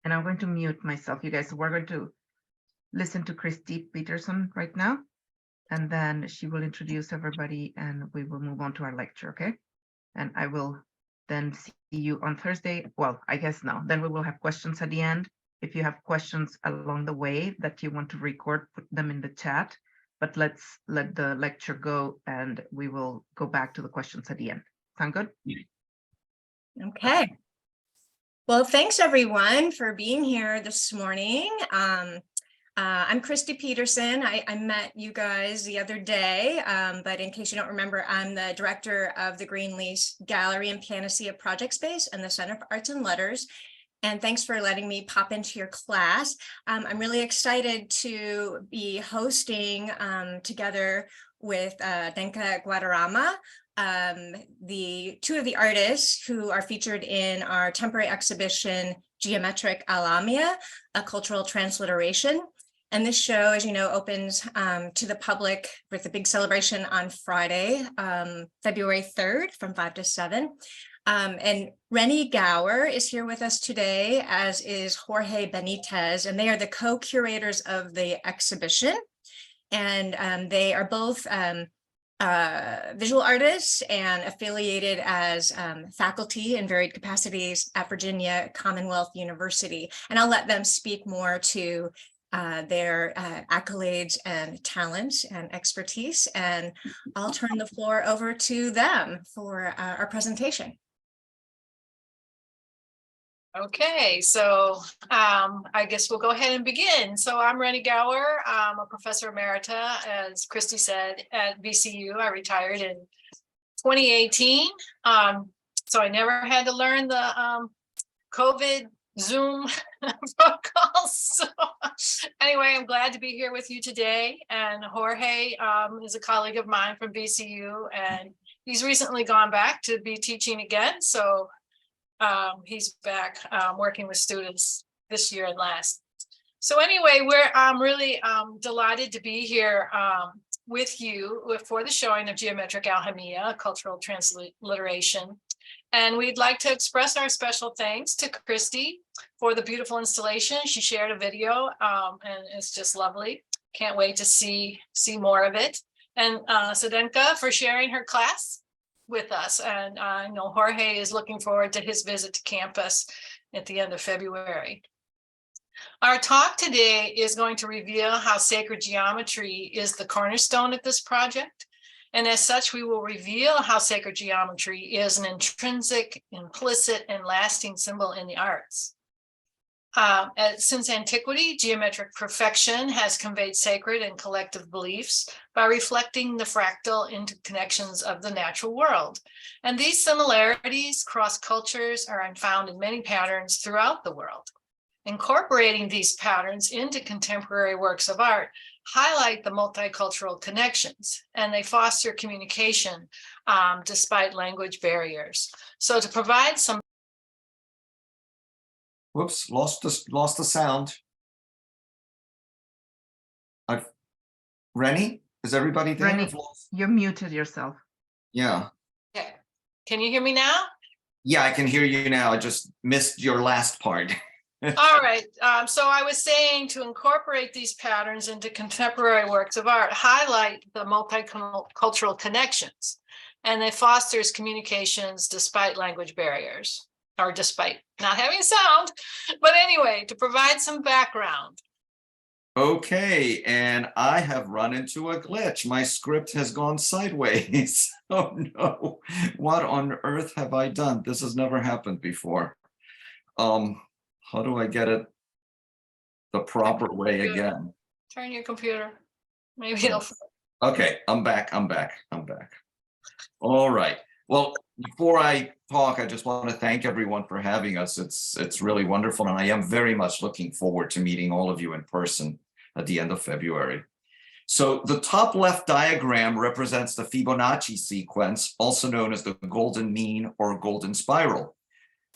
And I'm going to mute myself, you guys. So we're going to listen to Christy Peterson right now, and then she will introduce everybody and we will move on to our lecture, okay? And I will then see you on Thursday. Well, I guess no, then we will have questions at the end. If you have questions along the way that you want to record, put them in the chat, but let's let the lecture go and we will go back to the questions at the end. Sound good? Okay. Well, thanks everyone for being here this morning. I'm Christy Peterson. I met you guys the other day, but in case you don't remember, I'm the director of the Greenlease Gallery and Panacea Project Space and the Center for Arts and Letters. And thanks for letting me pop into your class. I'm really excited to be hosting together with Denka Guadarrama, the two of the artists who are featured in our temporary exhibition, Geometric Aljamía, a Cultural Transliteration. And this show, as you know, opens to the public with a big celebration on Friday, February 3rd from 5 to 7. And Reni Gower is here with us today, as is Jorge Benitez, and they are the co-curators of the exhibition. And they are both visual artists and affiliated as faculty in varied capacities at Virginia Commonwealth University. And I'll let them speak more to their accolades and talents and expertise. And I'll turn the floor over to them for our presentation. Okay, so I guess we'll go ahead and begin. So I'm Reni Gower. I'm a professor emerita, as Christy said, at VCU. I retired in 2018. So I never had to learn the COVID Zoom protocols. So anyway, I'm glad to be here with you today. And Jorge is a colleague of mine from VCU, and he's recently gone back to be teaching again. So he's back working with students this year and last. So anyway, I'm really delighted to be here with you for the showing of Geometric Aljamía, Cultural Transliteration. And we'd like to express our special thanks to Christy for the beautiful installation. She shared a video and it's just lovely. Can't wait to see more of it. And Zdenka for sharing her class with us. And I know Jorge is looking forward to his visit to campus at the end of February. Our talk today is going to reveal how sacred geometry is the cornerstone of this project. And as such, we will reveal how sacred geometry is an intrinsic, implicit, and lasting symbol in the arts. Since antiquity, geometric perfection has conveyed sacred and collective beliefs by reflecting the fractal interconnections of the natural world. And these similarities cross cultures are found in many patterns throughout the world. Incorporating these patterns into contemporary works of art highlight the multicultural connections, and they foster communication despite language barriers. So to provide some Whoops, lost the sound. Reni, is everybody there? Reni, you muted yourself. Yeah. Okay. Can you hear me now? Yeah, I can hear you now. I just missed your last part. All right. So I was saying to incorporate these patterns into contemporary works of art, highlight the multicultural connections, and it fosters communications despite language barriers. Or despite not having sound, but anyway, to provide some background. Okay, and I have run into a glitch. My script has gone sideways. Oh no, what on earth have I done? This has never happened before. How do I get it the proper way again? Turn your computer. Maybe it'll. Okay, I'm back. All right. Well, before I talk, I just want to thank everyone for having us. It's really wonderful, and I am very much looking forward to meeting all of you in person at the end of February. So the top left diagram represents the Fibonacci sequence, also known as the golden mean or golden spiral.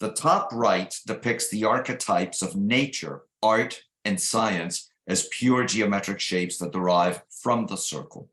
The top right depicts the archetypes of nature, art, and science as pure geometric shapes that derive from the circle.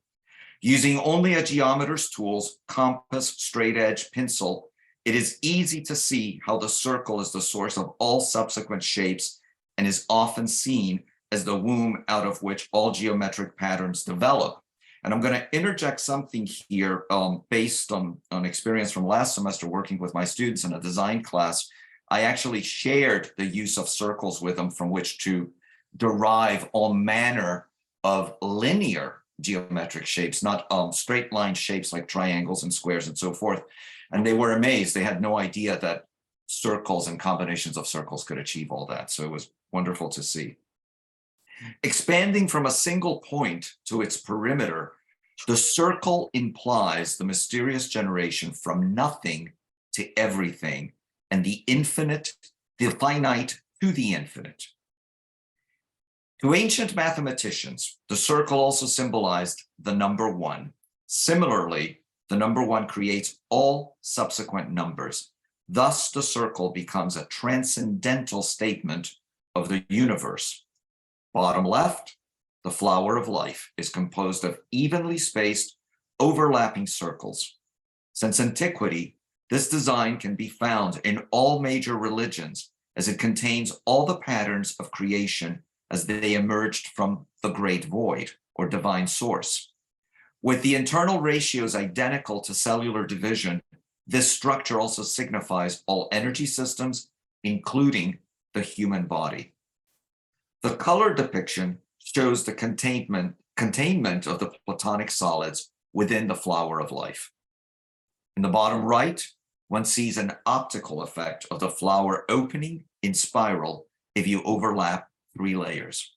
Using only a geometer's tools, compass, straight edge, pencil, it is easy to see how the circle is the source of all subsequent shapes and is often seen as the womb out of which all geometric patterns develop. And I'm going to interject something here based on experience from last semester working with my students in a design class. I actually shared the use of circles with them from which to derive all manner of linear geometric shapes, not straight line shapes like triangles and squares and so forth. And they were amazed. They had no idea that circles and combinations of circles could achieve all that. So it was wonderful to see. Expanding from a single point to its perimeter, the circle implies the mysterious generation from nothing to everything, and the infinite, the finite to the infinite. To ancient mathematicians, the circle also symbolized the number one. Similarly, the number one creates all subsequent numbers. Thus, the circle becomes a transcendental statement of the universe. Bottom left, the flower of life is composed of evenly spaced, overlapping circles. Since antiquity, this design can be found in all major religions, as it contains all the patterns of creation as they emerged from the great void or divine source. With the internal ratios identical to cellular division, this structure also signifies all energy systems, including the human body. The color depiction shows the containment of the Platonic solids within the flower of life. In the bottom right, one sees an optical effect of the flower opening in spiral if you overlap 3 layers.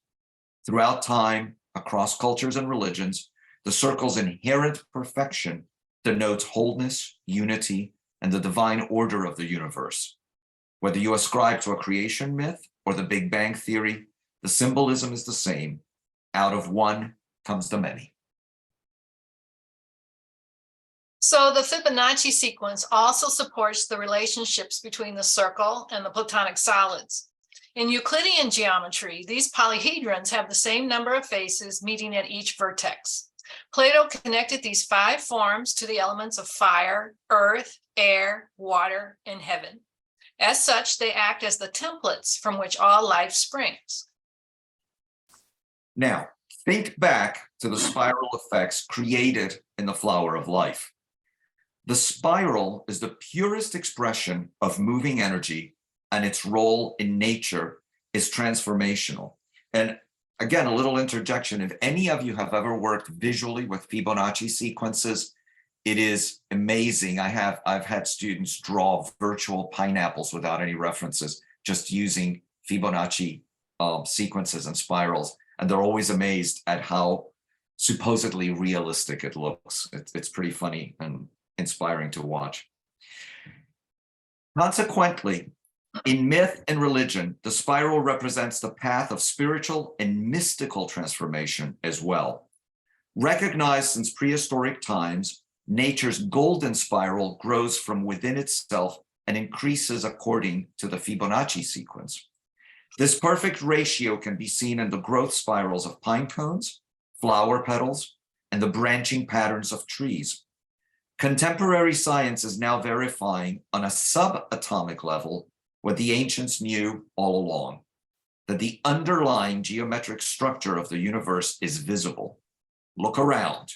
Throughout time, across cultures and religions, the circle's inherent perfection denotes wholeness, unity, and the divine order of the universe. Whether you ascribe to a creation myth or the Big Bang theory, the symbolism is the same. Out of one comes the many. So the Fibonacci sequence also supports the relationships between the circle and the Platonic solids. In Euclidean geometry, these polyhedrons have the same number of faces meeting at each vertex. Plato connected these 5 forms to the elements of fire, earth, air, water, and heaven. As such, they act as the templates from which all life springs. Now, think back to the spiral effects created in the flower of life. The spiral is the purest expression of moving energy, and its role in nature is transformational. And again, a little interjection. If any of you have ever worked visually with Fibonacci sequences, it is amazing. I've had students draw virtual pineapples without any references, just using Fibonacci sequences and spirals. And they're always amazed at how supposedly realistic it looks. It's pretty funny and inspiring to watch. Consequently, in myth and religion, the spiral represents the path of spiritual and mystical transformation as well. Recognized since prehistoric times, nature's golden spiral grows from within itself and increases according to the Fibonacci sequence. This perfect ratio can be seen in the growth spirals of pine cones, flower petals, and the branching patterns of trees. Contemporary science is now verifying on a subatomic level what the ancients knew all along, that the underlying geometric structure of the universe is visible. Look around.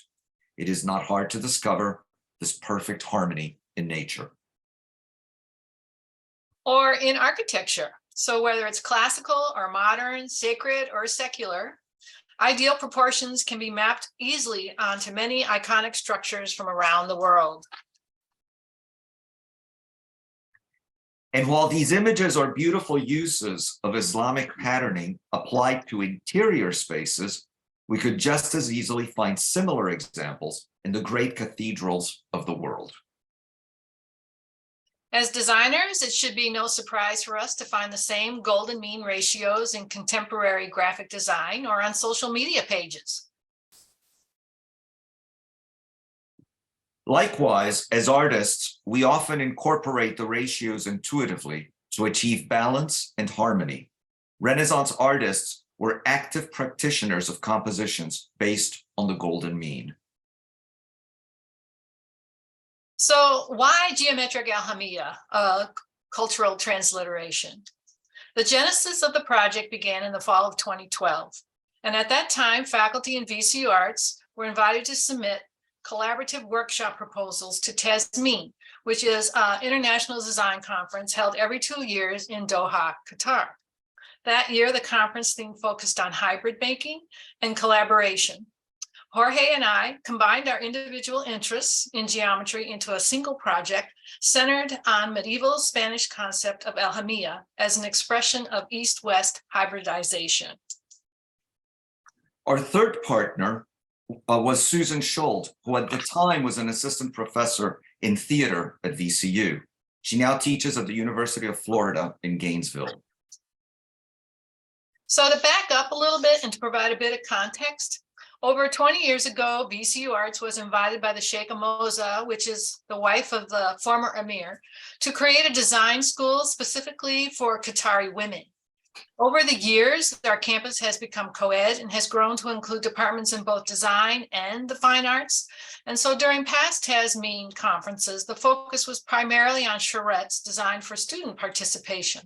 It is not hard to discover this perfect harmony in nature. Or in architecture. So whether it's classical or modern, sacred or secular, ideal proportions can be mapped easily onto many iconic structures from around the world. And while these images are beautiful uses of Islamic patterning applied to interior spaces, we could just as easily find similar examples in the great cathedrals of the world. As designers, it should be no surprise for us to find the same golden mean ratios in contemporary graphic design or on social media pages. Likewise, as artists, we often incorporate the ratios intuitively to achieve balance and harmony. Renaissance artists were active practitioners of compositions based on the golden mean. So why geometric Aljamía, cultural transliteration? The genesis of the project began in the fall of 2012. And at that time, faculty in VCU Arts were invited to submit collaborative workshop proposals to TASMEEN, which is an international design conference held every 2 years in Doha, Qatar. That year, the conference theme focused on hybrid banking and collaboration. Jorge and I combined our individual interests in geometry into a single project centered on medieval Spanish concept of Aljamía as an expression of East-West hybridization. Our third partner was Susan Schold, who at the time was an assistant professor in theater at VCU. She now teaches at the University of Florida in Gainesville. So to back up a little bit and to provide a bit of context, over 20 years ago, VCU Arts was invited by the Sheikha Moza, which is the wife of the former emir, to create a design school specifically for Qatari women. Over the years, our campus has become co-ed and has grown to include departments in both design and the fine arts. And so during past TASMEEN conferences, the focus was primarily on charrettes designed for student participation.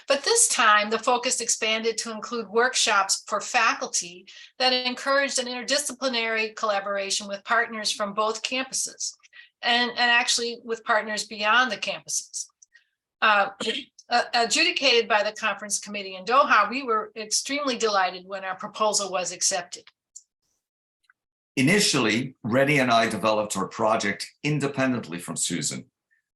But this time, the focus expanded to include workshops for faculty that encouraged an interdisciplinary collaboration with partners from both campuses and actually with partners beyond the campuses. Adjudicated by the conference committee in Doha, we were extremely delighted when our proposal was accepted. Initially, Reni and I developed our project independently from Susan.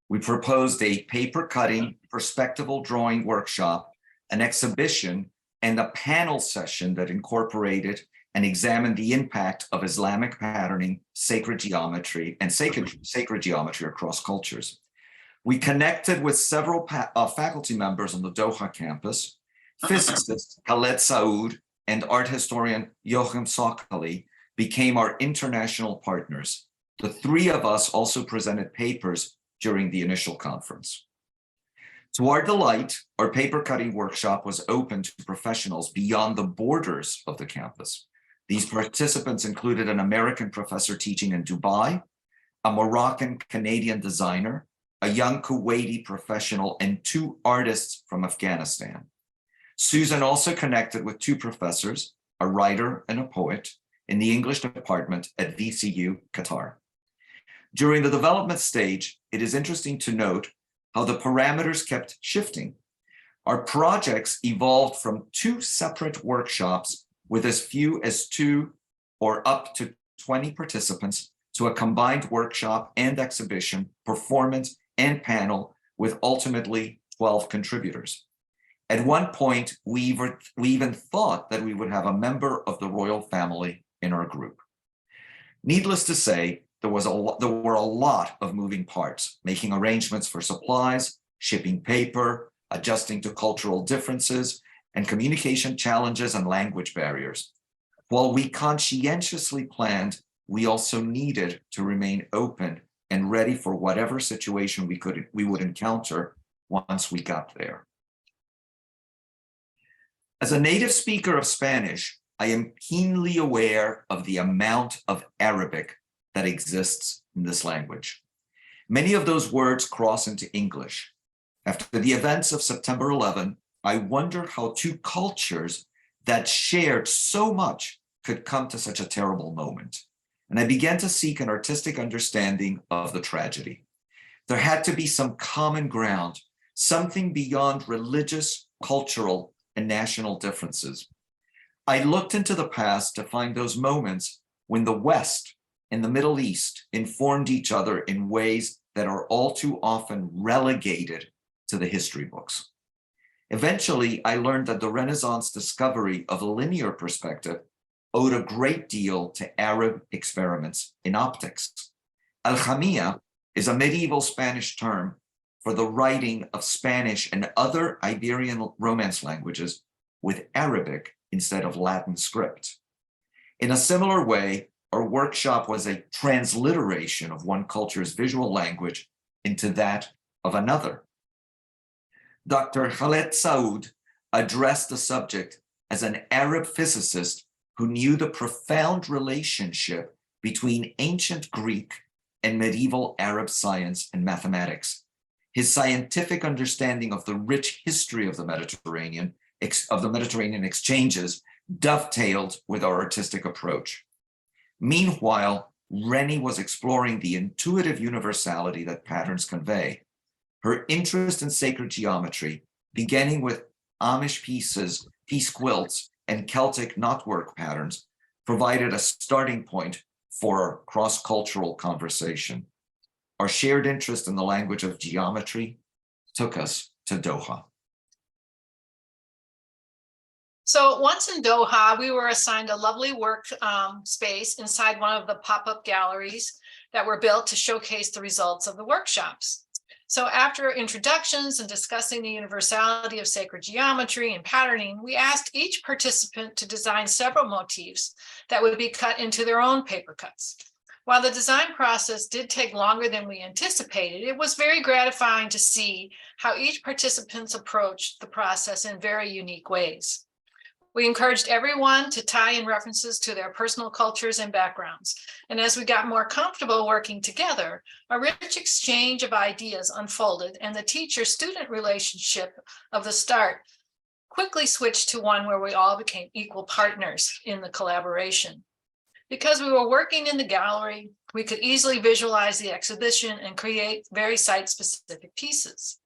We proposed a paper cutting, perspectival drawing workshop, an exhibition, and a panel session that incorporated and examined the impact of Islamic patterning, sacred geometry, and sacred geometry across cultures. We connected with several faculty members on the Doha campus. Physicist Khaled Saoud and art historian Joachim Sokali became our international partners. The three of us also presented papers during the initial conference. To our delight, our paper cutting workshop was open to professionals beyond the borders of the campus. These participants included an American professor teaching in Dubai, a Moroccan-Canadian designer, a young Kuwaiti professional, and 2 artists from Afghanistan. Susan also connected with 2 professors, a writer and a poet, in the English department at VCU, Qatar. During the development stage, it is interesting to note how the parameters kept shifting. Our projects evolved from 2 separate workshops with as few as 2 or up to 20 participants to a combined workshop and exhibition, performance, and panel with ultimately 12 contributors. At one point, we even thought that we would have a member of the royal family in our group. Needless to say, there were a lot of moving parts, making arrangements for supplies, shipping paper, adjusting to cultural differences, and communication challenges and language barriers. While we conscientiously planned, we also needed to remain open and ready for whatever situation we would encounter once we got there. As a native speaker of Spanish, I am keenly aware of the amount of Arabic that exists in this language. Many of those words cross into English. After the events of September 11, I wonder how 2 cultures that shared so much could come to such a terrible moment. And I began to seek an artistic understanding of the tragedy. There had to be some common ground, something beyond religious, cultural, and national differences. I looked into the past to find those moments when the West and the Middle East informed each other in ways that are all too often relegated to the history books. Eventually, I learned that the Renaissance discovery of a linear perspective owed a great deal to Arab experiments in optics. Aljamía is a medieval Spanish term for the writing of Spanish and other Iberian Romance languages with Arabic instead of Latin script. In a similar way, our workshop was a transliteration of one culture's visual language into that of another. Dr. Khaled Saoud addressed the subject as an Arab physicist who knew the profound relationship between ancient Greek and medieval Arab science and mathematics. His scientific understanding of the rich history of the Mediterranean exchanges dovetailed with our artistic approach. Meanwhile, Reni was exploring the intuitive universality that patterns convey. Her interest in sacred geometry, beginning with Amish piece quilts, and Celtic knotwork patterns, provided a starting point for cross-cultural conversation. Our shared interest in the language of geometry took us to Doha. So once in Doha, we were assigned a lovely work space inside one of the pop-up galleries that were built to showcase the results of the workshops. So after introductions and discussing the universality of sacred geometry and patterning, we asked each participant to design several motifs that would be cut into their own paper cuts. While the design process did take longer than we anticipated, it was very gratifying to see how each participant approached the process in very unique ways. We encouraged everyone to tie in references to their personal cultures and backgrounds. And as we got more comfortable working together, a rich exchange of ideas unfolded, and the teacher-student relationship of the start quickly switched to one where we all became equal partners in the collaboration. Because we were working in the gallery, we could easily visualize the exhibition and create very site-specific pieces.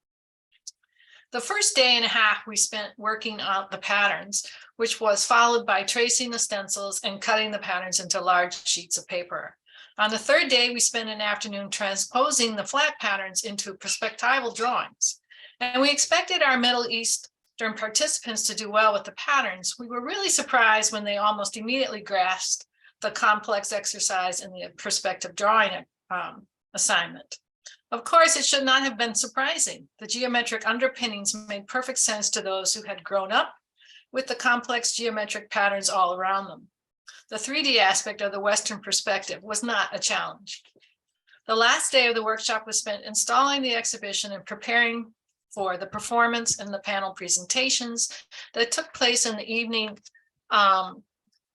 The first day and a half we spent working out the patterns, which was followed by tracing the stencils and cutting the patterns into large sheets of paper. On the third day, we spent an afternoon transposing the flat patterns into perspectival drawings. And we expected our Middle Eastern participants to do well with the patterns. We were really surprised when they almost immediately grasped the complex exercise in the perspective drawing assignment. Of course, it should not have been surprising. The geometric underpinnings made perfect sense to those who had grown up with the complex geometric patterns all around them. The 3D aspect of the Western perspective was not a challenge. The last day of the workshop was spent installing the exhibition and preparing for the performance and the panel presentations that took place in the evening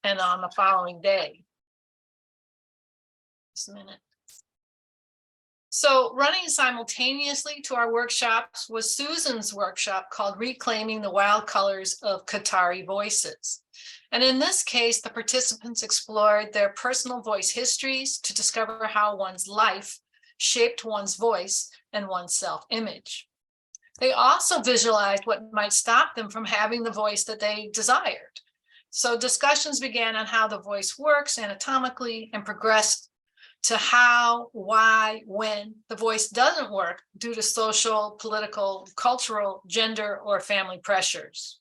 and on the following day. Just a minute. So running simultaneously to our workshops was Susan's workshop called Reclaiming the Wild Colors of Qatari Voices. And in this case, the participants explored their personal voice histories to discover how one's life shaped one's voice and one's self-image. They also visualized what might stop them from having the voice that they desired. So discussions began on how the voice works anatomically and progressed to how, why, when the voice doesn't work due to social, political, cultural, gender, or family pressures.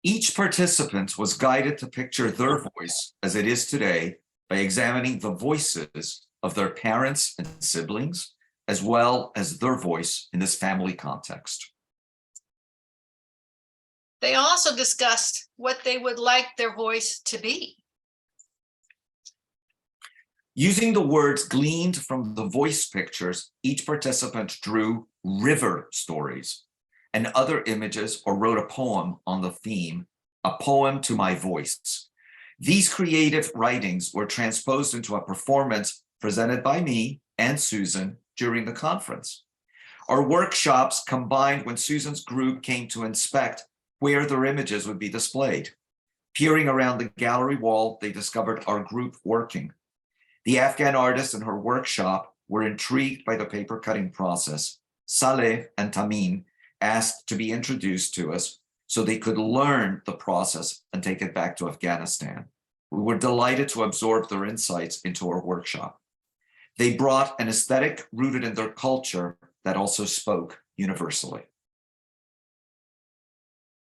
Each participant was guided to picture their voice as it is today by examining the voices of their parents and siblings, as well as their voice in this family context. They also discussed what they would like their voice to be. Using the words gleaned from the voice pictures, each participant drew river stories and other images or wrote a poem on the theme, A Poem to My Voice. These creative writings were transposed into a performance presented by me and Susan during the conference. Our workshops combined when Susan's group came to inspect where their images would be displayed. Peering around the gallery wall, they discovered our group working. The Afghan artists in her workshop were intrigued by the paper cutting process. Saleh and Tamim asked to be introduced to us so they could learn the process and take it back to Afghanistan. We were delighted to absorb their insights into our workshop. They brought an aesthetic rooted in their culture that also spoke universally.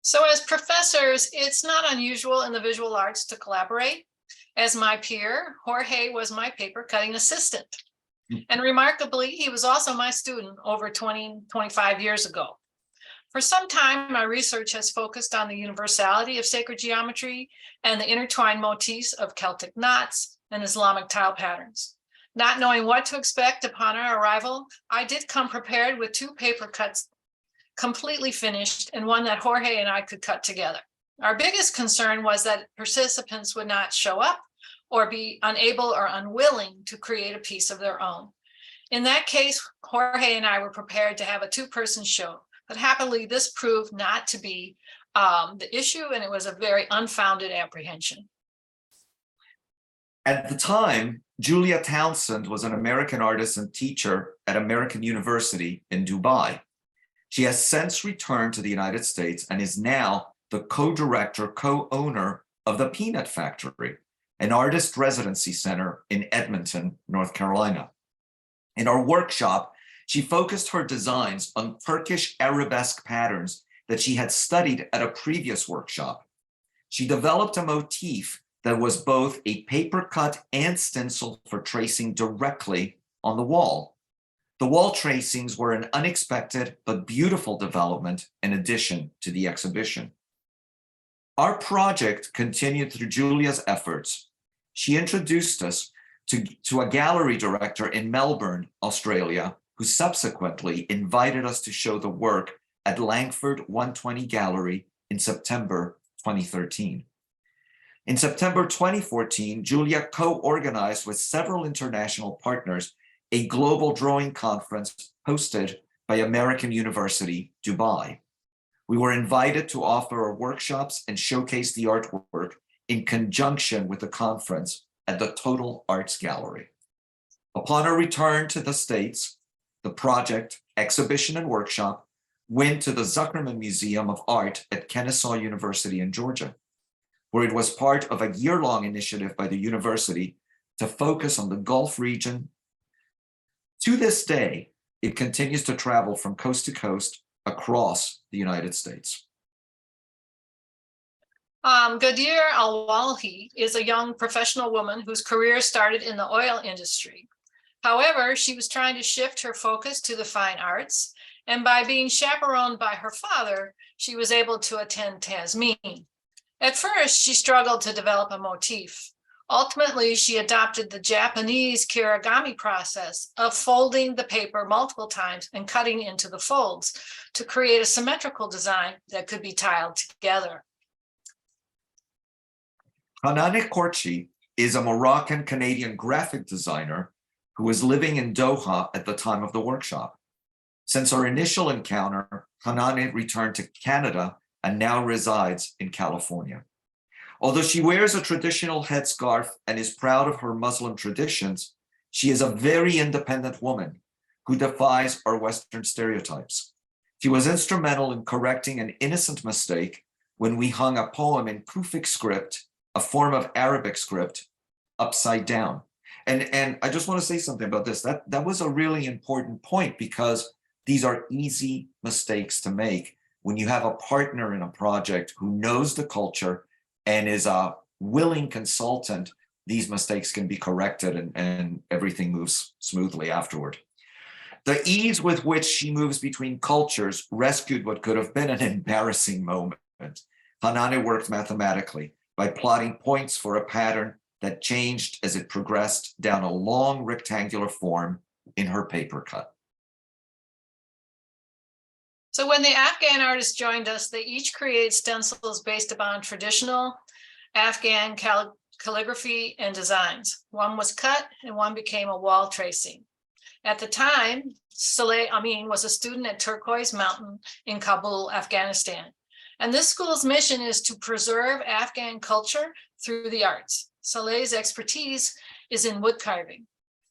So as professors, it's not unusual in the visual arts to collaborate. As my peer, Jorge was my paper cutting assistant. And remarkably, he was also my student over 25 years ago. For some time, my research has focused on the universality of sacred geometry and the intertwined motifs of Celtic knots and Islamic tile patterns. Not knowing what to expect upon our arrival, I did come prepared with 2 paper cuts completely finished and one that Jorge and I could cut together. Our biggest concern was that participants would not show up or be unable or unwilling to create a piece of their own. In that case, Jorge and I were prepared to have a two-person show, but happily this proved not to be the issue, and it was a very unfounded apprehension. At the time, Julia Townsend was an American artist and teacher at American University in Dubai. She has since returned to the United States and is now the co-director, co-owner of the Peanut Factory, an artist residency center in Edmonton, North Carolina. In our workshop, she focused her designs on Turkish arabesque patterns that she had studied at a previous workshop. She developed a motif that was both a paper cut and stencil for tracing directly on the wall. The wall tracings were an unexpected but beautiful development in addition to the exhibition. Our project continued through Julia's efforts. She introduced us to a gallery director in Melbourne, Australia, who subsequently invited us to show the work at Langford 120 Gallery in September 2013. In September 2014, Julia co-organized with several international partners a global drawing conference hosted by American University, Dubai. We were invited to offer our workshops and showcase the artwork in conjunction with the conference at the Total Arts Gallery. Upon our return to the States, the project, exhibition, and workshop went to the Zuckerman Museum of Art at Kennesaw University in Georgia, where it was part of a year-long initiative by the university to focus on the Gulf region. To this day, it continues to travel from coast to coast across the United States. Gadir Al-Walhi is a young professional woman whose career started in the oil industry. However, she was trying to shift her focus to the fine arts, and by being chaperoned by her father, she was able to attend Tasmin. At first, she struggled to develop a motif. Ultimately, she adopted the Japanese kirigami process of folding the paper multiple times and cutting into the folds to create a symmetrical design that could be tiled together. Hanane Korchi is a Moroccan-Canadian graphic designer who was living in Doha at the time of the workshop. Since our initial encounter, Hanane returned to Canada and now resides in California. Although she wears a traditional headscarf and is proud of her Muslim traditions, she is a very independent woman who defies our Western stereotypes. She was instrumental in correcting an innocent mistake when we hung a poem in Kufic script, a form of Arabic script, upside down. And I just want to say something about this. That was a really important point, because these are easy mistakes to make when you have a partner in a project who knows the culture and is a willing consultant. These mistakes can be corrected and everything moves smoothly afterward. The ease with which she moves between cultures rescued what could have been an embarrassing moment. Hanane worked mathematically by plotting points for a pattern that changed as it progressed down a long rectangular form in her paper cut. So when the Afghan artists joined us, they each created stencils based upon traditional Afghan calligraphy and designs. One was cut and one became a wall tracing. At the time, Saleh Amin was a student at Turquoise Mountain in Kabul, Afghanistan. And this school's mission is to preserve Afghan culture through the arts. Saleh's expertise is in wood carving.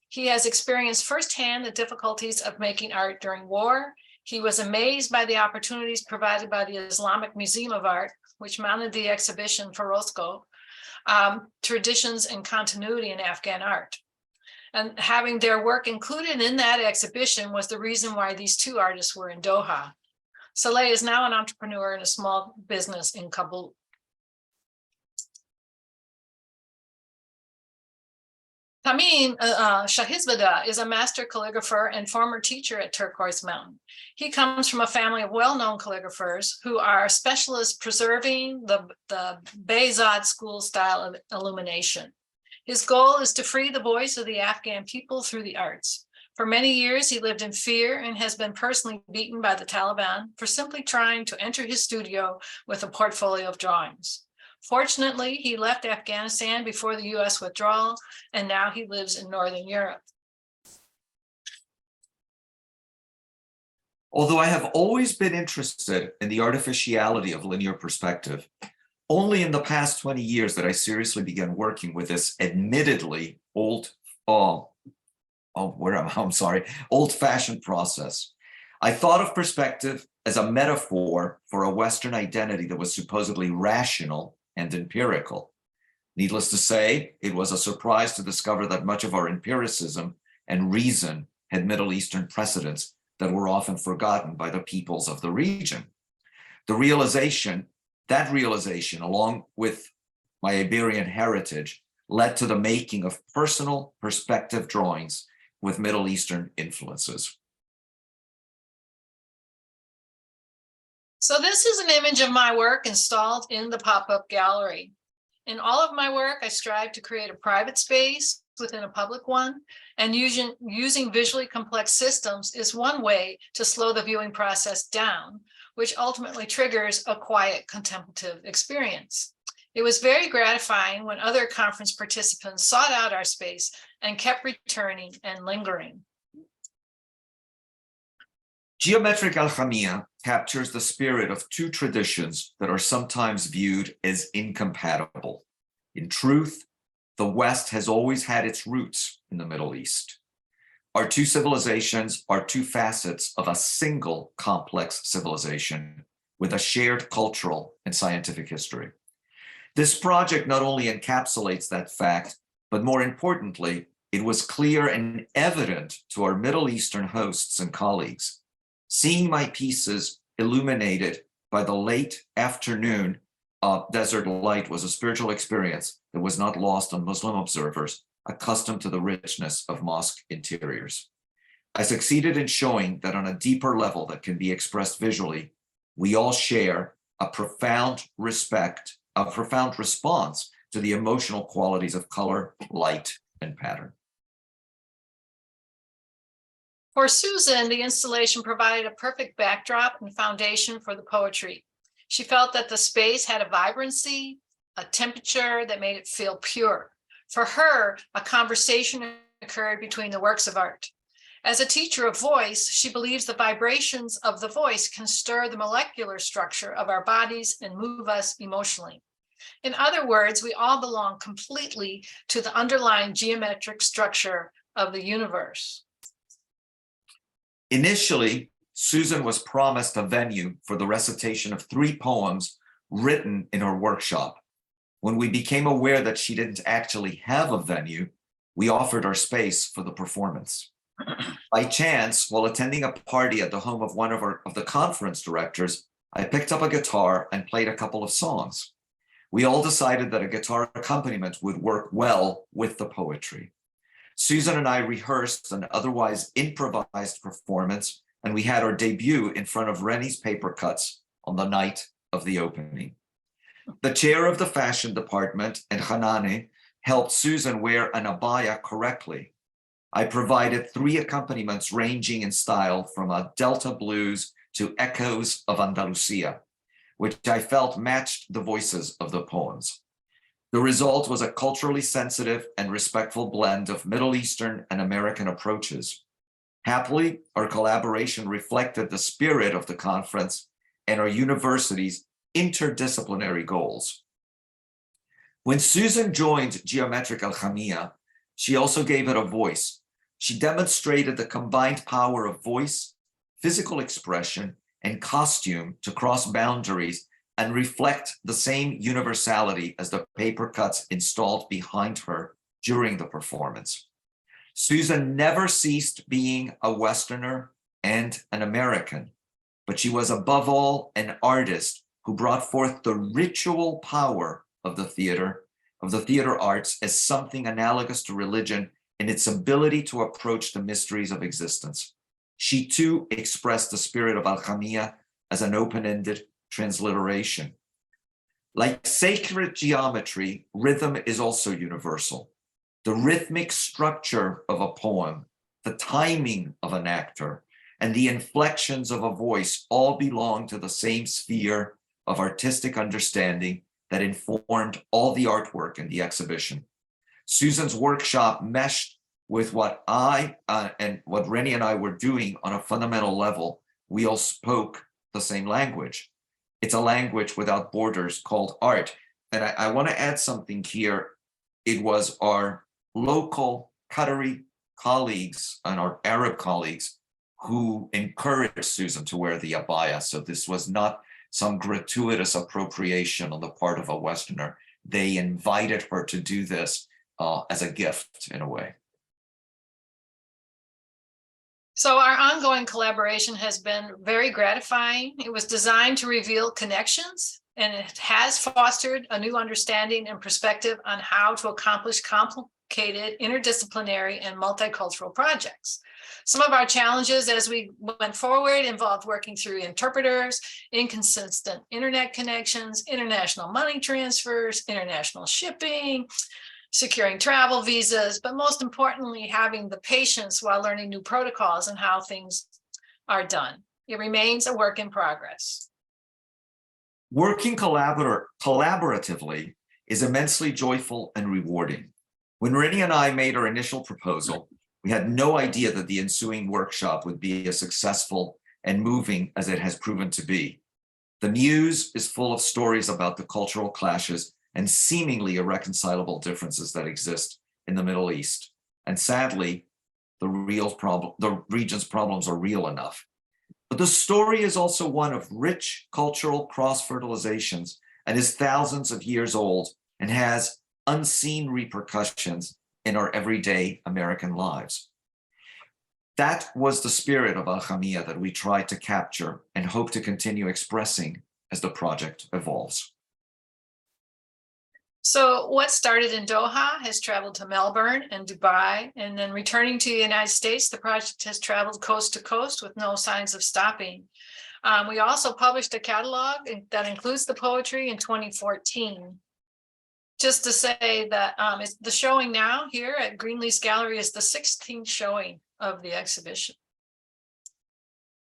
He has experienced firsthand the difficulties of making art during war. He was amazed by the opportunities provided by the Islamic Museum of Art, which mounted the exhibition for Roscoe, traditions and continuity in Afghan art. And having their work included in that exhibition was the reason why these two artists were in Doha. Saleh is now an entrepreneur in a small business in Kabul. Tamim Shahizbada is a master calligrapher and former teacher at Turquoise Mountain. He comes from a family of well-known calligraphers who are specialists preserving the Behzad school style of illumination. His goal is to free the voice of the Afghan people through the arts. For many years, he lived in fear and has been personally beaten by the Taliban for simply trying to enter his studio with a portfolio of drawings. Fortunately, he left Afghanistan before the US withdrawal, and now he lives in Northern Europe. Although I have always been interested in the artificiality of linear perspective, only in the past 20 years that I seriously began working with this admittedly old-fashioned process. I thought of perspective as a metaphor for a Western identity that was supposedly rational and empirical. Needless to say, it was a surprise to discover that much of our empiricism and reason had Middle Eastern precedents that were often forgotten by the peoples of the region. That realization, along with my Iberian heritage, led to the making of personal perspective drawings with Middle Eastern influences. So this is an image of my work installed in the pop-up gallery. In all of my work, I strive to create a private space within a public one, and using visually complex systems is one way to slow the viewing process down, which ultimately triggers a quiet contemplative experience. It was very gratifying when other conference participants sought out our space and kept returning and lingering. Geometric Aljamía captures the spirit of two traditions that are sometimes viewed as incompatible. In truth, the West has always had its roots in the Middle East. Our two civilizations are two facets of a single complex civilization with a shared cultural and scientific history. This project not only encapsulates that fact, but more importantly, it was clear and evident to our Middle Eastern hosts and colleagues. Seeing my pieces illuminated by the late afternoon desert light was a spiritual experience that was not lost on Muslim observers accustomed to the richness of mosque interiors. I succeeded in showing that on a deeper level that can be expressed visually, we all share a profound response to the emotional qualities of color, light, and pattern. For Susan, the installation provided a perfect backdrop and foundation for the poetry. She felt that the space had a vibrancy, a temperature that made it feel pure. For her, a conversation occurred between the works of art. As a teacher of voice, she believes the vibrations of the voice can stir the molecular structure of our bodies and move us emotionally. In other words, we all belong completely to the underlying geometric structure of the universe. Initially, Susan was promised a venue for the recitation of 3 poems written in her workshop. When we became aware that she didn't actually have a venue, we offered our space for the performance. By chance, while attending a party at the home of one of the conference directors, I picked up a guitar and played a couple of songs. We all decided that a guitar accompaniment would work well with the poetry. Susan and I rehearsed an otherwise improvised performance, and we had our debut in front of Reni's paper cuts on the night of the opening. The chair of the fashion department and Hanane helped Susan wear an abaya correctly. I provided 3 accompaniments ranging in style from a Delta blues to echoes of Andalusia, which I felt matched the voices of the poems. The result was a culturally sensitive and respectful blend of Middle Eastern and American approaches. Happily, our collaboration reflected the spirit of the conference and our university's interdisciplinary goals. When Susan joined Geometric Aljamía, she also gave it a voice. She demonstrated the combined power of voice, physical expression, and costume to cross boundaries and reflect the same universality as the paper cuts installed behind her during the performance. Susan never ceased being a Westerner and an American, but she was above all an artist who brought forth the ritual power of the theater arts as something analogous to religion in its ability to approach the mysteries of existence. She too expressed the spirit of Aljamía as an open-ended transliteration. Like sacred geometry, rhythm is also universal. The rhythmic structure of a poem, the timing of an actor, and the inflections of a voice all belong to the same sphere of artistic understanding that informed all the artwork in the exhibition. Susan's workshop meshed with what Reni and I were doing on a fundamental level we all spoke the same language. It's a language without borders called art. And I want to add something here. It was our local Qatari colleagues and our Arab colleagues who encouraged Susan to wear the abaya. So this was not some gratuitous appropriation on the part of a Westerner. They invited her to do this as a gift in a way. So our ongoing collaboration has been very gratifying. It was designed to reveal connections, and it has fostered a new understanding and perspective on how to accomplish complicated interdisciplinary and multicultural projects. Some of our challenges as we went forward involved working through interpreters, inconsistent internet connections, international money transfers, international shipping, securing travel visas, but most importantly, having the patience while learning new protocols and how things are done. It remains a work in progress. Working collaboratively is immensely joyful and rewarding. When Reni and I made our initial proposal, we had no idea that the ensuing workshop would be as successful and moving as it has proven to be. The news is full of stories about the cultural clashes and seemingly irreconcilable differences that exist in the Middle East. And sadly, the region's problems are real enough. But the story is also one of rich cultural cross-fertilizations and is thousands of years old and has unseen repercussions in our everyday American lives. That was the spirit of Aljamía that we tried to capture and hope to continue expressing as the project evolves. So what started in Doha has traveled to Melbourne and Dubai, and then returning to the United States, the project has traveled coast to coast with no signs of stopping. We also published a catalog that includes the poetry in 2014. Just to say that the showing now here at Greenleaf's Gallery is the 16th showing of the exhibition.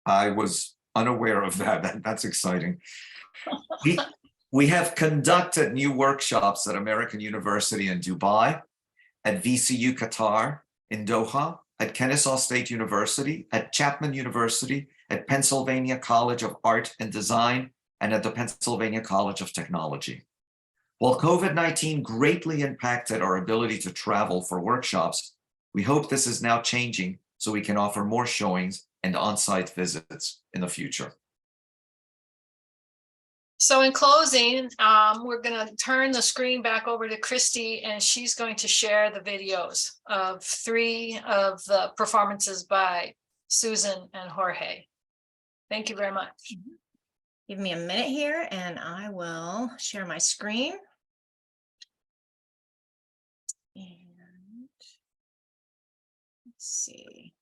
I was unaware of that. That's exciting. We have conducted new workshops at American University in Dubai, at VCU Qatar, in Doha, at Kennesaw State University, at Chapman University, at Pennsylvania College of Art and Design, and at the Pennsylvania College of Technology. While COVID-19 greatly impacted our ability to travel for workshops, we hope this is now changing so we can offer more showings and on-site visits in the future. So in closing, we're going to turn the screen back over to Christy, and she's going to share the videos of 3 of the performances by Susan and Jorge. Thank you very much. Give me a minute here and I will share my screen. And let's see.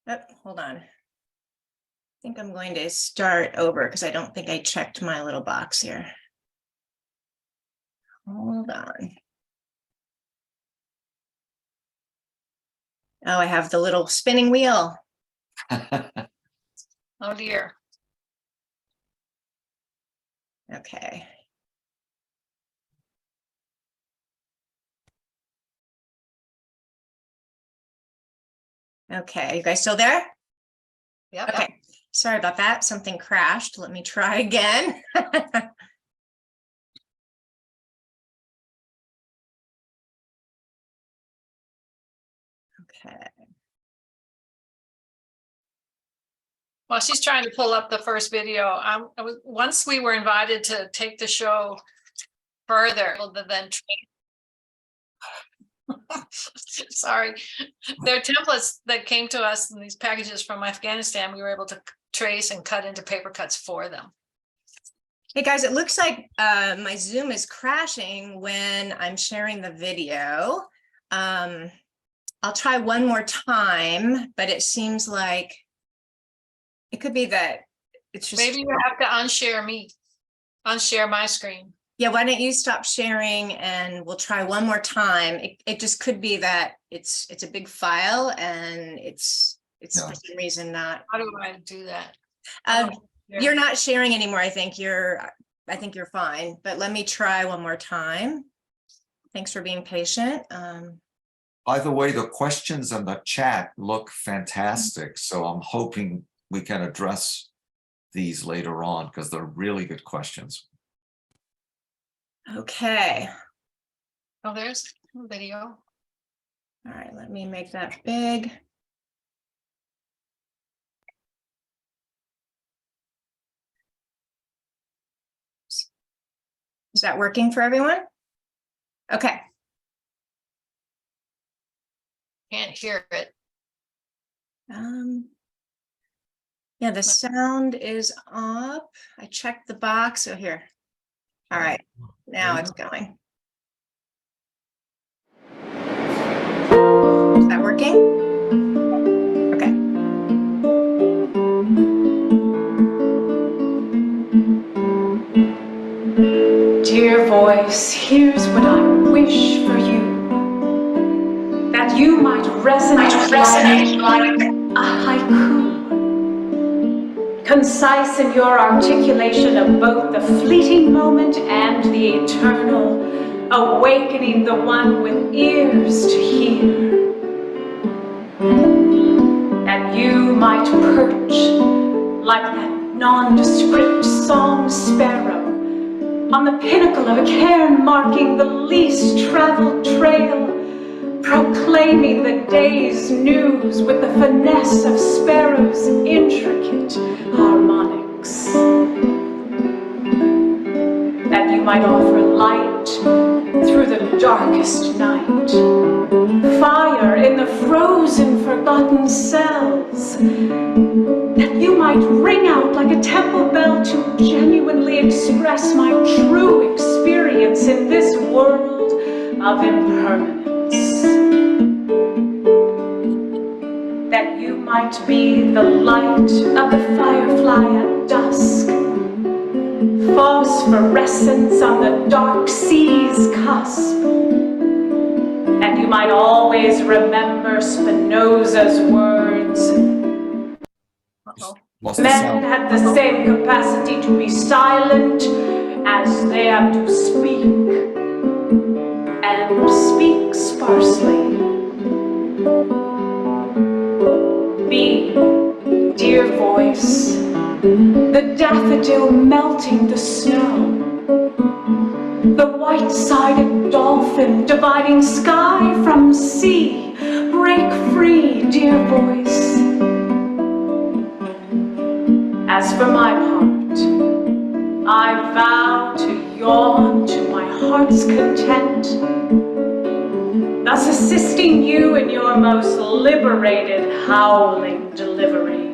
Oh, hold on. I think I'm going to start over because I don't think I checked my little box here. Hold on. Oh, I have the little spinning wheel. Oh dear. Okay. Okay, you guys still there? Yep. Okay, sorry about that. Something crashed. Let me try again. Okay. While she's trying to pull up the first video, once we were invited to take the show further, than sorry, there are templates that came to us in these packages from Afghanistan. We were able to trace and cut into paper cuts for them. Hey guys, it looks like my Zoom is crashing when I'm sharing the video. I'll try one more time, but it seems like it could be that it's just Maybe you have to unshare my screen. Yeah, why don't you stop sharing and we'll try one more time. It just could be that it's a big file and it's for some reason not. How do I do that? You're not sharing anymore. I think you're fine, but let me try one more time. Thanks for being patient. By the way, the questions in the chat look fantastic, so I'm hoping we can address these later on because they're really good questions. Okay. Oh, there's a video. All right, let me make that big. Is that working for everyone? Okay. Can't hear it. Yeah, the sound is up. I checked the box. Oh, here. All right, now it's going. Is that working? Okay. Dear voice, here's what I wish for you. That you might resonate like a haiku. Concise in your articulation of both the fleeting moment and the eternal, awakening the one with ears to hear. That you might perch like that nondescript song sparrow on the pinnacle of a cairn marking the least traveled trail, proclaiming the day's news with the finesse of sparrows' intricate harmonics. That you might offer light through the darkest night, fire in the frozen, forgotten cells. That you might ring out like a temple bell to genuinely express my true experience in this world of impermanence. That you might be the light of the firefly at dusk, phosphorescence on the dark sea's cusp. And you might always remember Spinoza's words. Lost the Men sound. had the same capacity to be silent as they have to speak, and speak sparsely. Be, dear voice, the daffodil melting the snow, the white-sided dolphin dividing sky from sea. Break free, dear voice. As for my part, I vow to yawn to my heart's content, thus assisting you in your most liberated howling delivery.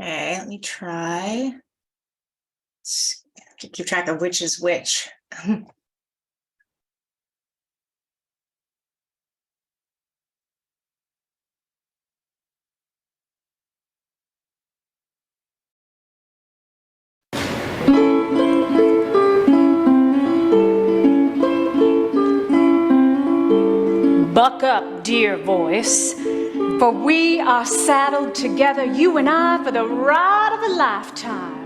Okay, let me try. To keep track of which is which. Buck up, dear voice, for we are saddled together, you and I, for the ride of a lifetime.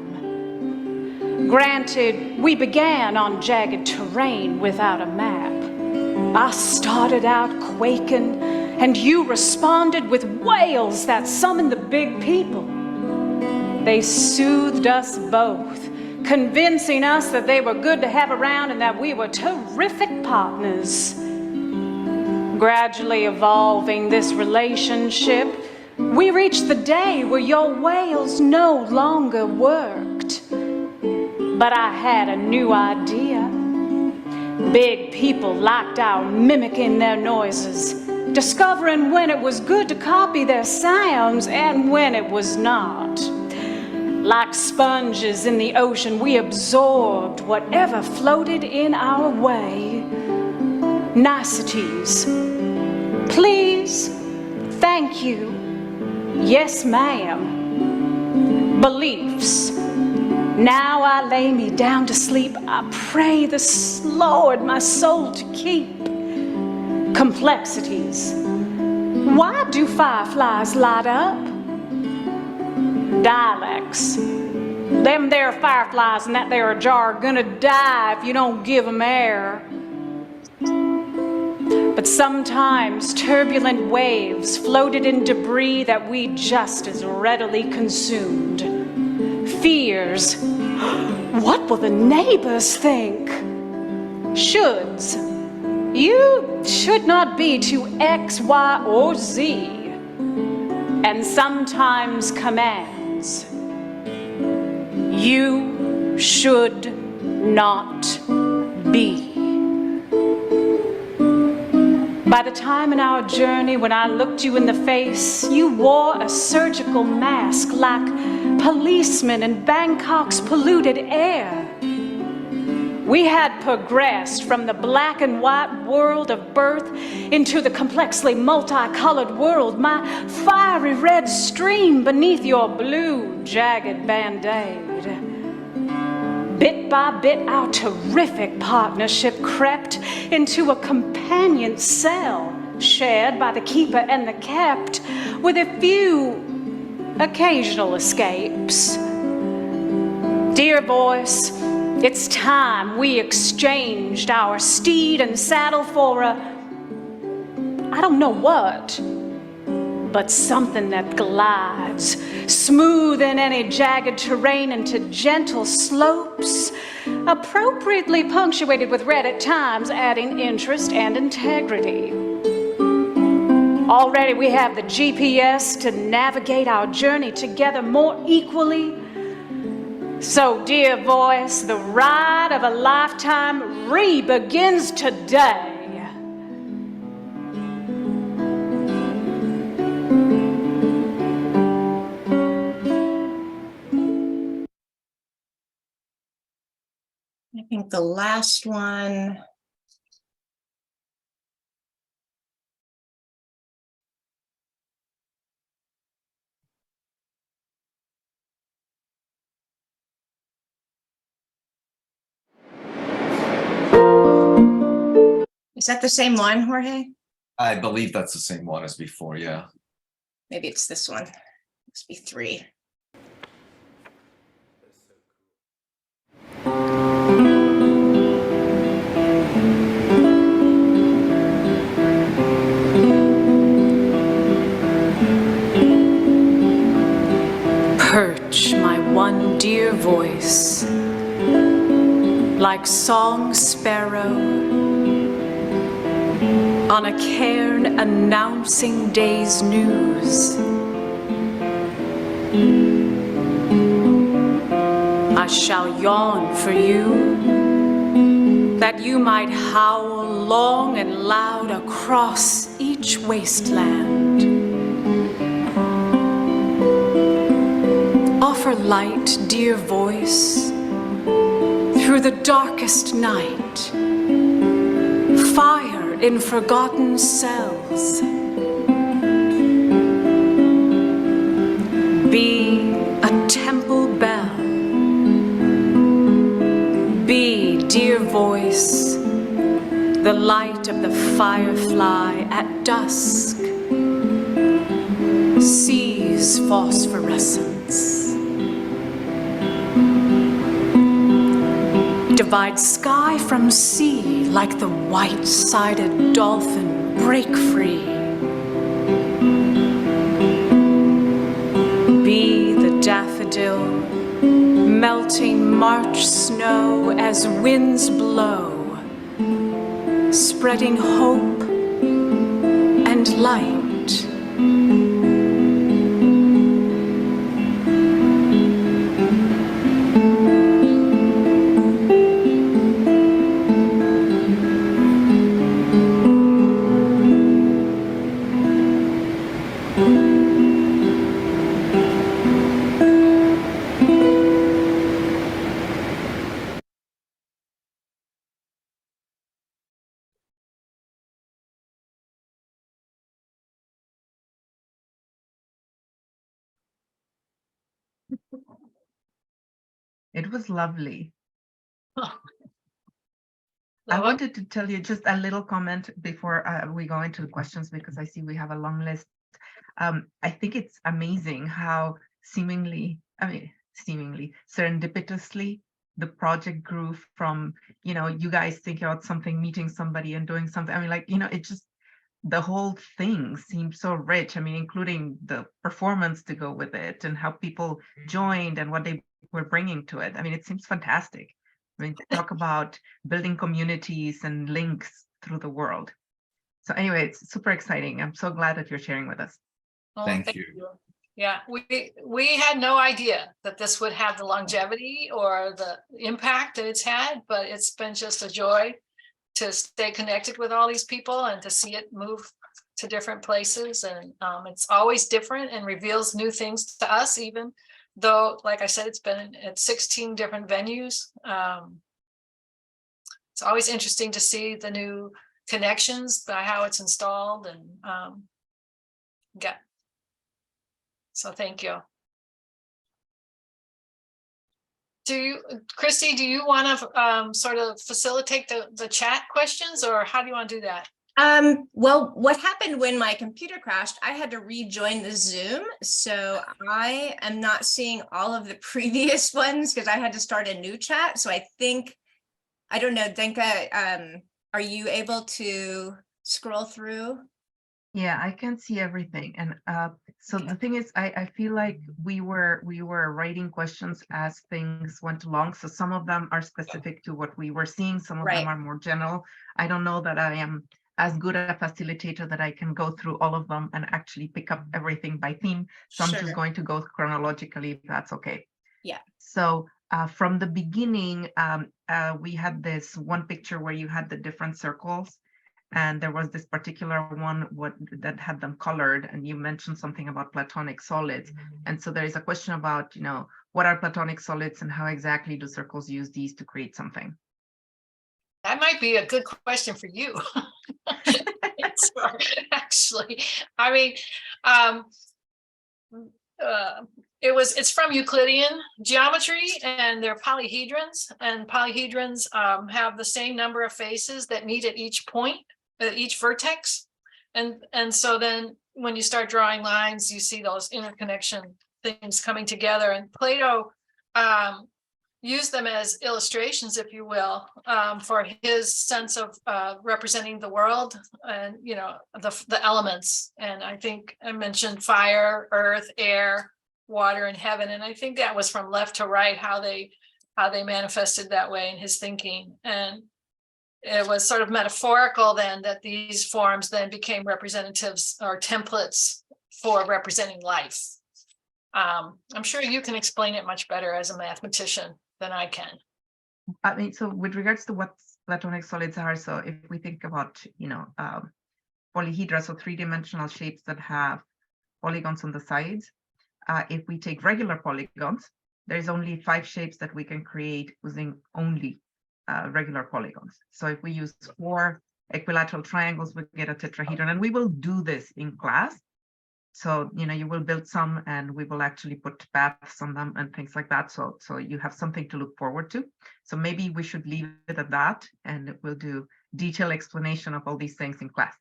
Granted, we began on jagged terrain without a map. I started out quaking, and you responded with wails that summoned the big people. They soothed us both, convincing us that they were good to have around and that we were terrific partners. Gradually evolving this relationship, we reached the day where your wails no longer worked. But I had a new idea. Big people liked our mimicking their noises, discovering when it was good to copy their sounds and when it was not. Like sponges in the ocean, we absorbed whatever floated in our way. Niceties. Please. Thank you. Yes, ma'am. Beliefs. Now I lay me down to sleep. I pray the Lord my soul to keep. Complexities. Why do fireflies light up? Dialects. Them there fireflies in that there jar are gonna die if you don't give them air. But sometimes turbulent waves floated in debris that we just as readily consumed. Fears. What will the neighbors think? Shoulds. You should not be to X, Y, or Z. And sometimes commands. You should not be. By the time in our journey when I looked you in the face, you wore a surgical mask like policemen in Bangkok's polluted air. We had progressed from the black and white world of birth into the complexly multicolored world, my fiery red stream beneath your blue jagged band-aid. Bit by bit, our terrific partnership crept into a companion cell shared by the keeper and the kept, with a few occasional escapes. Dear voice, it's time we exchanged our steed and saddle for a, I don't know what, but something that glides smooth in any jagged terrain into gentle slopes, appropriately punctuated with red at times, adding interest and integrity. Already we have the GPS to navigate our journey together more equally. So, dear voice, the ride of a lifetime re-begins today. I think the last one. Is that the same one, Jorge? I believe that's the same one as before, yeah. Maybe it's this one. Must be 3. Perch, my one dear voice, like song sparrow, on a cairn announcing day's news. I shall yawn for you, that you might howl long and loud across each wasteland. Offer light, dear voice, through the darkest night, fire in forgotten cells. Be a temple bell. Be, dear voice, the light of the firefly at dusk. Sees phosphorescence. Divide sky from sea like the white-sided dolphin, break free. Be the daffodil, melting March snow as winds blow, spreading hope and light. It was lovely. I Love it. wanted to tell you just a little comment before we go into the questions, because I see we have a long list. I think it's amazing how seemingly serendipitously, the project grew from, you guys thinking about something, meeting somebody and doing something. I mean, like, it just, the whole thing seemed so rich. I mean, including the performance to go with it and how people joined and what they were bringing to it. I mean, it seems fantastic. I mean, talk about building communities and links through the world. So anyway, it's super exciting. I'm so glad that you're sharing with us. Oh, Thank you. Yeah, we had no idea that this would have the longevity or the impact that it's had, but it's been just a joy to stay connected with all these people and to see it move to different places. And it's always different and reveals new things to us, even though, like I said, it's been at 16 different venues. It's always interesting to see the new connections by how it's installed and yeah. So thank you. Christy, do you want to sort of facilitate the chat questions, or how do you want to do that? Well, what happened when my computer crashed, I had to rejoin the Zoom. So I am not seeing all of the previous ones because I had to start a new chat. So I think, I don't know, Denka, are you able to scroll through? Yeah, I can see everything. And so the thing is, I feel like we were writing questions as things went along. So some of them are specific to what we were seeing. Some of them are more general. I don't know that I am as good a facilitator that I can go through all of them and actually pick up everything by theme. So I'm just going to go chronologically, if that's okay. Yeah. So from the beginning, we had this one picture where you had the different circles. And there was this particular one that had them colored, and you mentioned something about platonic solids. And so there is a question about, what are platonic solids and how exactly do circles use these to create something? That might be a good question for you. Actually, I mean, it's from Euclidean geometry, and they're polyhedrons, and polyhedrons have the same number of faces that meet at each point, at each vertex. And so then when you start drawing lines, you see those interconnection things coming together. And Plato used them as illustrations, if you will, for his sense of representing the world and, the elements. And I think I mentioned fire, earth, air, water, and heaven. And I think that was from left to right, how they manifested that way in his thinking. And it was sort of metaphorical then that these forms then became representatives or templates for representing life. I'm sure you can explain it much better as a mathematician than I can. I mean, so with regards to what platonic solids are, so if we think about, polyhedra, so three-dimensional shapes that have polygons on the sides, if we take regular polygons, there's only 5 shapes that we can create using only regular polygons. So if we use 4 equilateral triangles, we get a tetrahedron, and we will do this in class. So, you will build some, and we will actually put paths on them and things like that. So you have something to look forward to. So maybe we should leave it at that, and we'll do detailed explanation of all these things in class.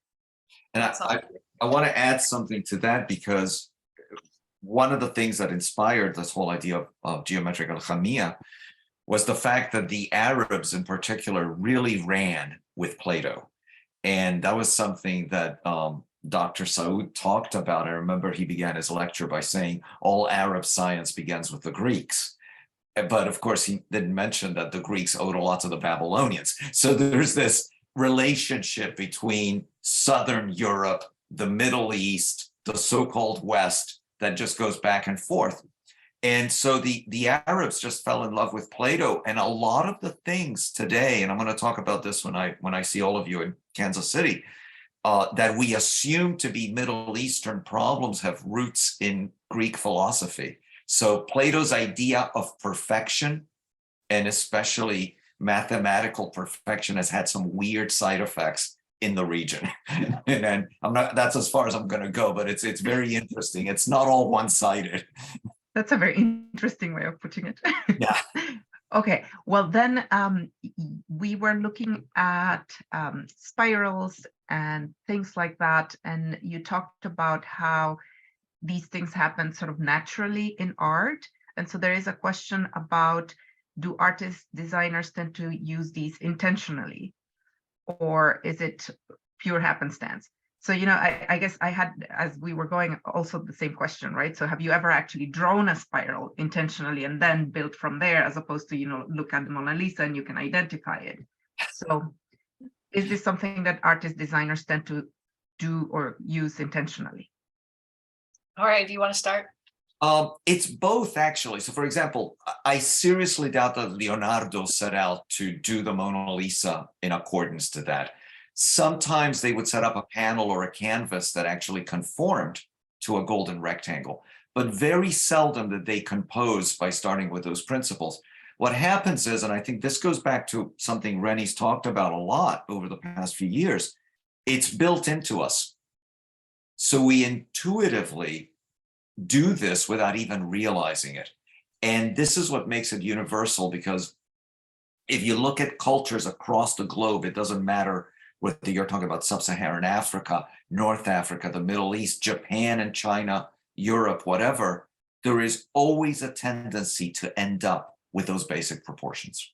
And I want to add something to that, because one of the things that inspired this whole idea of geometric Aljamía was the fact that the Arabs in particular really ran with Plato. And that was something that Dr. Saud talked about. I remember he began his lecture by saying all Arab science begins with the Greeks. But of course, he didn't mention that the Greeks owed a lot to the Babylonians. So there's this relationship between Southern Europe, the Middle East, the so-called West, that just goes back and forth. And so the Arabs just fell in love with Plato, and a lot of the things today, and I'm going to talk about this when I see all of you in Kansas City, that we assume to be Middle Eastern problems have roots in Greek philosophy. So Plato's idea of perfection, and especially mathematical perfection, has had some weird side effects in the region. And then that's as far as I'm going to go, but it's very interesting. It's not all one-sided. That's a very interesting way of putting it. Yeah. Okay, well then we were looking at spirals and things like that. And you talked about how these things happen sort of naturally in art. And so there is a question about, do artists, designers tend to use these intentionally? Or is it pure happenstance? So, you know, I guess I had, as we were going, also the same question, right? So have you ever actually drawn a spiral intentionally and then built from there, as opposed to, you know, look at the Mona Lisa and you can identify it? So is this something that artists, designers tend to do or use intentionally? All right, do you want to start? It's both, actually. So, for example, I seriously doubt that Leonardo set out to do the Mona Lisa in accordance to that. Sometimes they would set up a panel or a canvas that actually conformed to a golden rectangle, but very seldom did they compose by starting with those principles. What happens is, and I think this goes back to something Reni's talked about a lot over the past few years, it's built into us. So we intuitively do this without even realizing it. And this is what makes it universal, because if you look at cultures across the globe, it doesn't matter whether you're talking about sub-Saharan Africa, North Africa, the Middle East, Japan and China, Europe, whatever, there is always a tendency to end up with those basic proportions.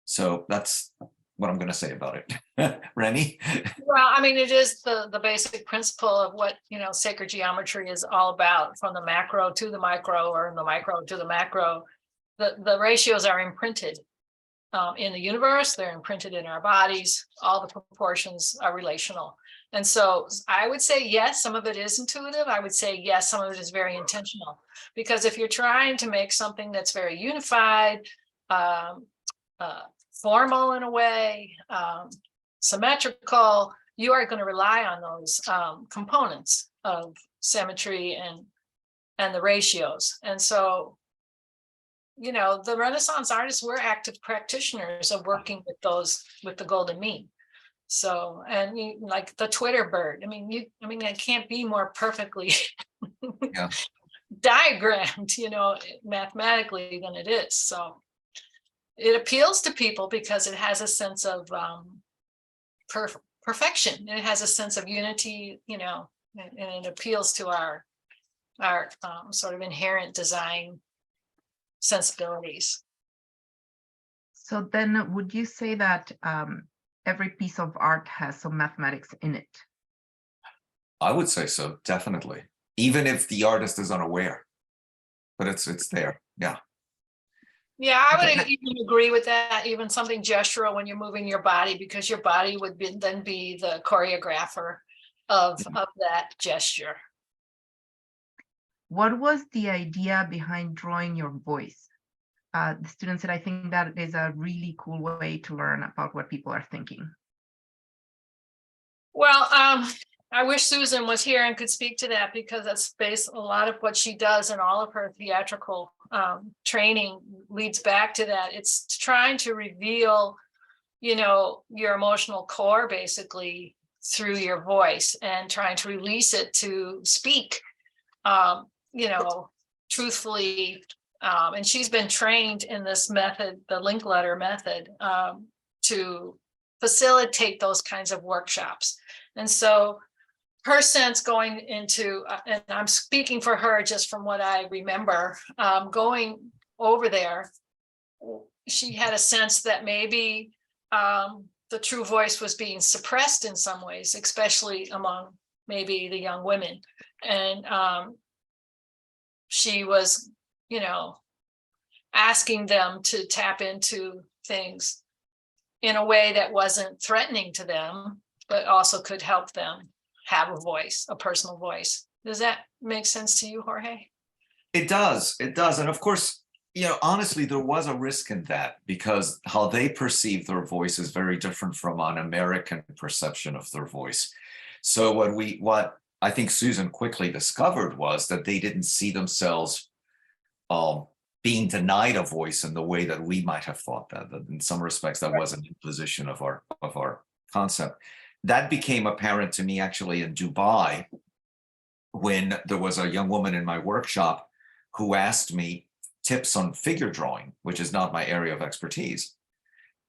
So that's what I'm going to say about it. Reni? Well, I mean, it is the basic principle of what, you know, sacred geometry is all about, from the macro to the micro, or the micro to the macro. The ratios are imprinted in the universe, they're imprinted in our bodies, all the proportions are relational. And so I would say, yes, some of it is intuitive. I would say, yes, some of it is very intentional. Because if you're trying to make something that's very unified, formal in a way, symmetrical, you are going to rely on those components of symmetry and the ratios. And so, you know, the Renaissance artists were active practitioners of working with those, with the golden mean. So, and you, like the Twitter bird, I mean, it can't be more perfectly Yeah. diagrammed, you know, mathematically than it is. So it appeals to people because it has a sense of perfection. It has a sense of unity, you know, and it appeals to our sort of inherent design sensibilities. So then would you say that every piece of art has some mathematics in it? I would say so, definitely. Even if the artist is unaware, but it's there. Yeah. Yeah, I would Okay. even agree with that. Even something gestural when you're moving your body, because your body would then be the choreographer of that gesture. What was the idea behind drawing your voice? The student said, I think that is a really cool way to learn about what people are thinking. Well, I wish Susan was here and could speak to that, because that's based a lot of what she does, and all of her theatrical training leads back to that. It's trying to reveal, you know, your emotional core basically through your voice, and trying to release it to speak, you know, truthfully. And she's been trained in this method, the link letter method, to facilitate those kinds of workshops. And so her sense going into, and I'm speaking for her just from what I remember, going over there, she had a sense that maybe the true voice was being suppressed in some ways, especially among maybe the young women. And she was, you know, asking them to tap into things in a way that wasn't threatening to them, but also could help them have a voice, a personal voice. Does that make sense to you, Jorge? It does. It does. And of course, you know, honestly, there was a risk in that, because how they perceive their voice is very different from an American perception of their voice. So what I think Susan quickly discovered was that they didn't see themselves being denied a voice in the way that we might have thought that in some respects that was an imposition of our concept. That became apparent to me actually in Dubai, when there was a young woman in my workshop who asked me tips on figure drawing, which is not my area of expertise.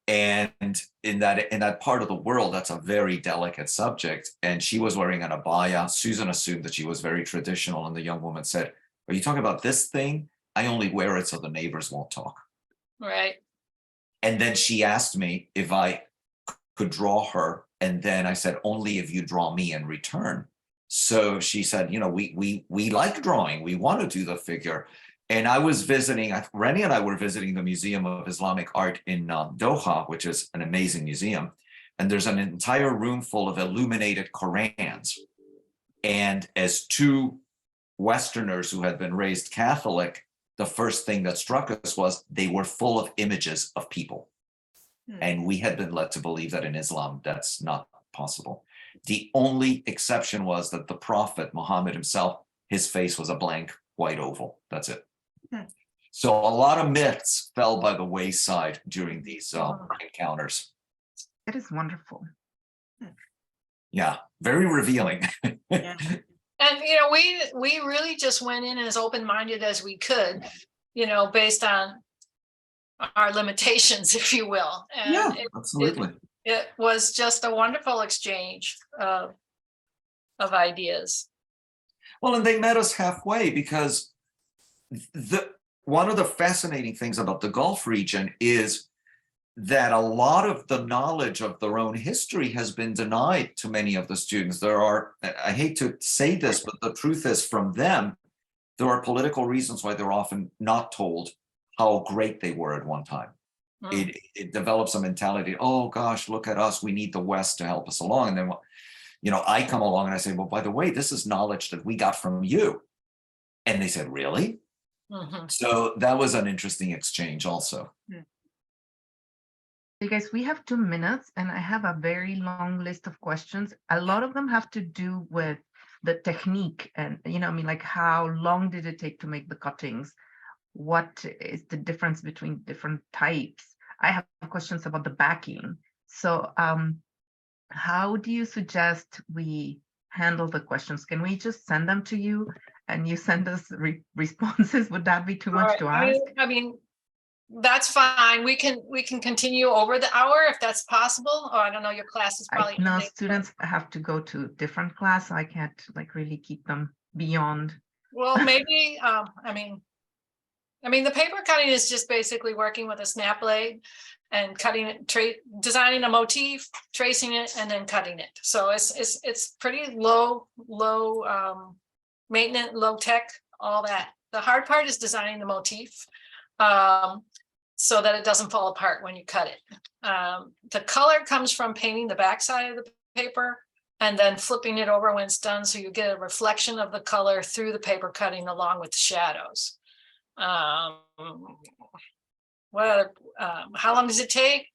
And in that part of the world, that's a very delicate subject. And she was wearing an abaya. Susan assumed that she was very traditional. And the young woman said, "Are you talking about this thing? I only wear it so the neighbors won't talk." Right. And then she asked me if I could draw her. And then I said, "Only if you draw me in return." So she said, we like drawing. We want to do the figure. And I was visiting, Reni and I were visiting the Museum of Islamic Art in Doha, which is an amazing museum. And there's an entire room full of illuminated Qurans. And as two Westerners who had been raised Catholic, the first thing that struck us was they were full of images of people. And we had been led to believe that in Islam, that's not possible. The only exception was that the Prophet Muhammad himself, his face was a blank white oval. That's it. So a lot of myths fell by the wayside during these encounters. It is wonderful. Yeah, very revealing. Yeah. And, we really just went in as open-minded as we could, based on our limitations, if you will. And Yeah, absolutely. It was just a wonderful exchange of ideas. Well, and they met us halfway because one of the fascinating things about the Gulf region is that a lot of the knowledge of their own history has been denied to many of the students. I hate to say this, but the truth is from them, there are political reasons why they're often not told how great they were at one time. It develops a mentality, oh gosh, look at us, we need the West to help us along. And then, I come along and I say, well, by the way, this is knowledge that we got from you. And they said, really? So that was an interesting exchange also. You guys, we have 2 minutes and I have a very long list of questions. A lot of them have to do with the technique and, like how long did it take to make the cuttings? What is the difference between different types? I have questions about the backing. So how do you suggest we handle the questions? Can we just send them to you and you send us responses? Would that be too much to ask? I mean, that's fine. We can continue over the hour if that's possible. Or I don't know, your class is probably. No, students have to go to different class. I can't really keep them beyond. Well, maybe, the paper cutting is just basically working with a snap blade and cutting it, designing a motif, tracing it, and then cutting it. So it's pretty low maintenance, low tech, all that. The hard part is designing the motif so that it doesn't fall apart when you cut it. The color comes from painting the backside of the paper and then flipping it over when it's done, so you get a reflection of the color through the paper cutting along with the shadows. How long does it take?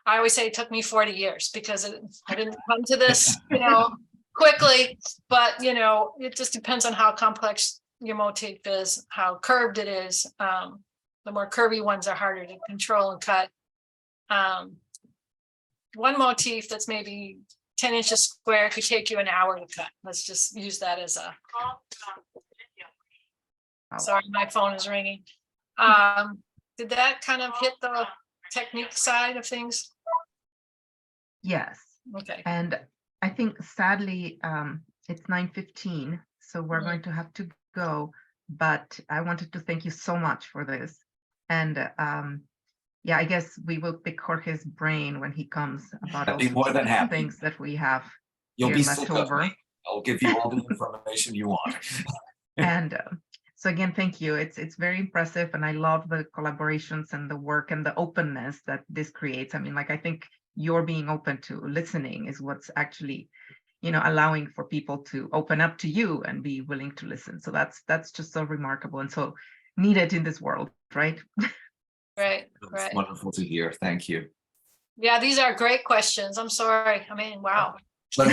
I always say it took me 40 years because I didn't come to this, quickly, but it just depends on how complex your motif is, how curved it is. The more curvy ones are harder to control and cut. One motif that's maybe 10 inches square could take you an hour to cut. Let's just use that as a. Sorry, my phone is ringing. Did that kind of hit the technique side of things? Yes. Okay. And I think sadly, it's 9:15, so we're going to have to go. But I wanted to thank you so much for this. And I guess we will pick Jorge's brain when he comes about all I'd be more than happy. things that we have You'll here be left sick of over. me. I'll give you all the information you want. And so again, thank you. It's very impressive, and I love the collaborations and the work and the openness that this creates. I think your being open to listening is what's actually, allowing for people to open up to you and be willing to listen. So that's just so remarkable and so needed in this world, right? Right. It's wonderful to hear. Thank you. Yeah, these are great questions. I'm sorry. Wow. But